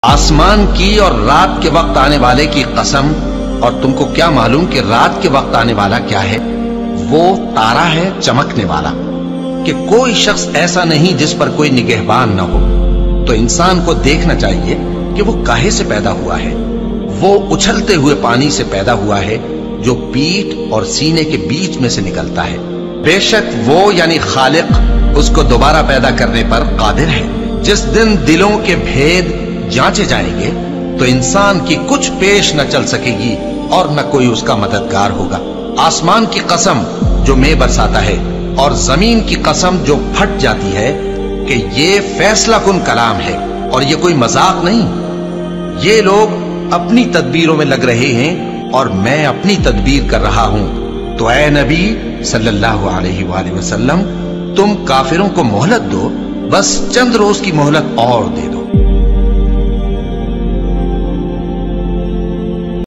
آسمان کی اور رات کے وقت آنے والے کی قسم، اور تم کو کیا معلوم کہ رات کے وقت آنے والا کیا ہے؟ وہ تارا ہے چمکنے والا، کہ کوئی شخص ایسا نہیں جس پر کوئی نگہبان نہ ہو۔ تو انسان کو دیکھنا چاہیے کہ وہ کاہے سے پیدا ہوا ہے۔ وہ اچھلتے ہوئے پانی سے پیدا ہوا ہے جو پیٹھ اور سینے کے بیچ میں سے نکلتا ہے۔ بے شک وہ یعنی خالق اس کو دوبارہ پیدا کرنے پر قادر ہے۔ جس دن دلوں کے بھید جانچے جائیں گے تو انسان کی کچھ پیش نہ چل سکے گی اور نہ کوئی اس کا مددگار ہوگا۔ آسمان کی قسم جو مے برساتا ہے، اور زمین کی قسم جو پھٹ جاتی ہے، کہ یہ فیصلہ کن کلام ہے اور یہ کوئی مذاق نہیں۔ یہ لوگ اپنی تدبیروں میں لگ رہے ہیں اور میں اپنی تدبیر کر رہا ہوں۔ تو اے نبی صلی اللہ علیہ وآلہ وسلم، تم کافروں کو مہلت دو، بس چند روز کی مہلت اور دے دو۔